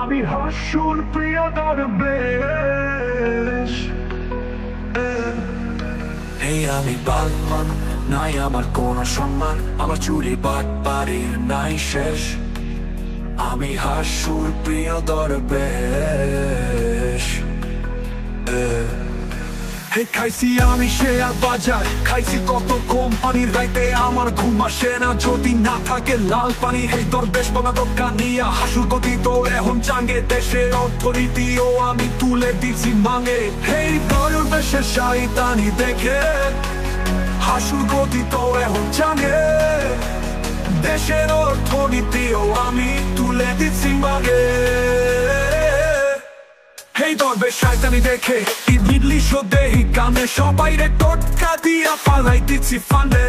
আমি হাসুর প্রিয় দরবেশ। আমি বালমান, নাই আমার কোনো সম্মান, আমার চুরি বাটপাড়ির নাই শেষ। আমি হাসুর প্রিয় দরবেশ। খাইছি আমি শেয়ার বাজার, খাইছি কত কোম্পানির, রাইতে আমার ঘুম আসে না যদি না থাকে লাল পানি। হে দরবেশ বাবা দোকানিয়া হাসুর গতি তো এখন চাঙ্গে, দেশের অর্থনীতিও আমি তুলে দিছি মাঙে। হে দরবেশের শয়তানি দেখে হাসুর গতি তো এখন চাঙ্গে, দেশের অর্থনীতিও আমি তুলে দিছি মাঙে। এই দরবেশ শয়তানি দেখে ইবলিশ দেহি কানে, সবাই রে টোটকা দিয়া পালাই দিচ্ছি ফান্ডে।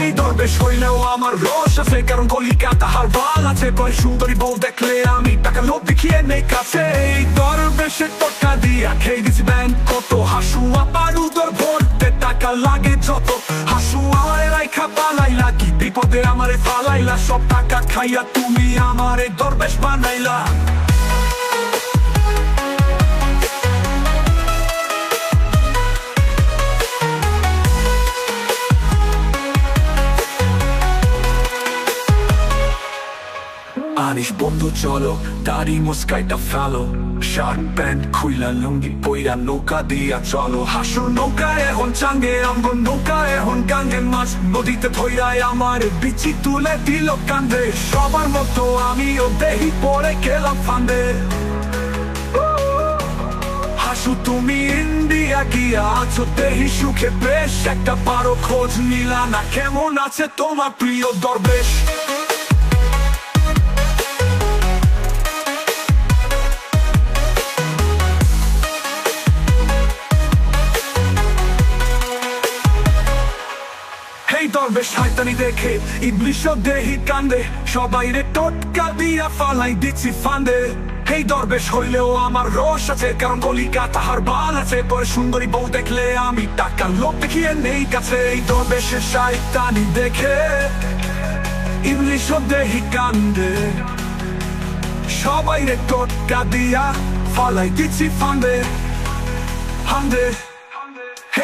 এই দরবেশ হইলেও আমার রস আছে, কারণ কলিকাতা হার বাল আছে। পরে সুন্দরী বউ দেখলে আমি টাকা লোভ দেখিয়ে নেই কাছে। এই দরবেশের টোটকা দিয়া খেয়ে দিচ্ছি ব্যাংক কত, হাসুয়া বারুদর ভরতে টাকা লাগে যত। হাসুয়া রাইখা পালাইলা, কি বিপদে আমারে ফালাইলা, সব টাকা খাইয়া তুমি আমারে দরবেশ বানাইলা। আনিস বন্ধু চলো, দাড়ি মুস্কাইটা ফেলো, শার্ট প্যান্ট খুইলা লুঙ্গি পইরা নৌকা দিয়া চলো। হাসুর নৌকা এখন চাঙ্গে, আমগো নৌকা এখন গাঙ্গে। মাছ নদীতে ধইরায় আমার বিচি তুলে দিল কান্দে। সবার মতো আমিও দেহি পরে গেলাম ফান্দে। হাসু তুমি ইন্ডিয়া গিয়া আছো দেহি সুখে বেশ, একটা পারো খোঁজ নিলা না কেমন আছে তোমার প্রিয় দরবেশ। দরবেশ শয়তানি দেখে ইবলিশ দেহি কান্দে, সবাই রে টোটকা দিয়া ফালাই দিচ্ছি ফান্দে। এই দরবেশ হইলেও আমার রস আছে, কারণ কলিকাতা হার বাল আছে। পরে সুন্দরী বউ দেখলে আমি টাকা লোভ দেখিয়ে নেই কাছে। এই দরবেশের শয়তানি দেখে ইবলিশ দেহি কান্দে, সবাই রে টোটকা দিয়া ফালাই দিচ্ছি ফান্দে ফান্দে।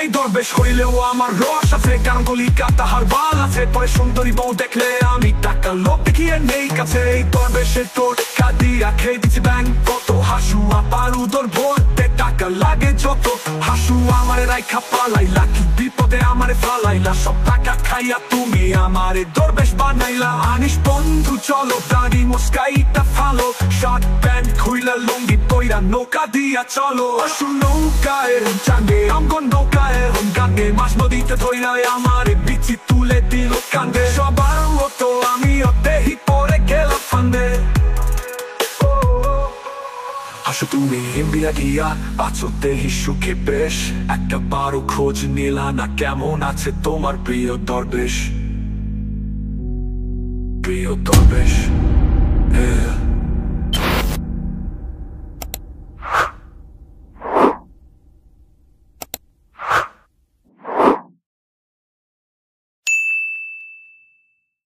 এই দরবেশ হইলেও আমার রস আছে, কারণ কলিকাতা হার বাল আছে। পরে সুন্দরী বউ দেখলে আমি টাকা লোভ দেখিয়ে নেই কাছে। এই দরবেশের টোটকা দিয়া খেয়ে দিচ্ছি ব্যাংক কত, হাসুয়া বারুদর ভরতে টাকা লাগে যত। হাসুয়া আমারে রাইখা পালাইলা, কি বিপদে আমারে ফালাইলা, সব টাকা খাইয়া তুমি আমারে দরবেশ বানাইলা। আনিস বন্ধু চলো, দাড়ি মুস্কাইটা ফালো, শার্ট প্যান্ট খুইলা লুঙ্গি পইরা নৌকা দিয়া চলো। হাসু নৌকায় চাঙ্গে, আমগো নৌকা এখন গাঙ্গে। মাছ নদীতে ধইরায় আমার বিচি তুলে দিল কান্দে। সবার মতো আমিও দেহি পরে গেলাম ফান্দে। হাসু তুমি ইন্ডিয়া গিয়া আছো দেহি সুখে বেশ, একটা বারো খোঁজ নিলা না কেমন আছে তোমার প্রিয় দরবেশ। প্রিয় দরবেশ।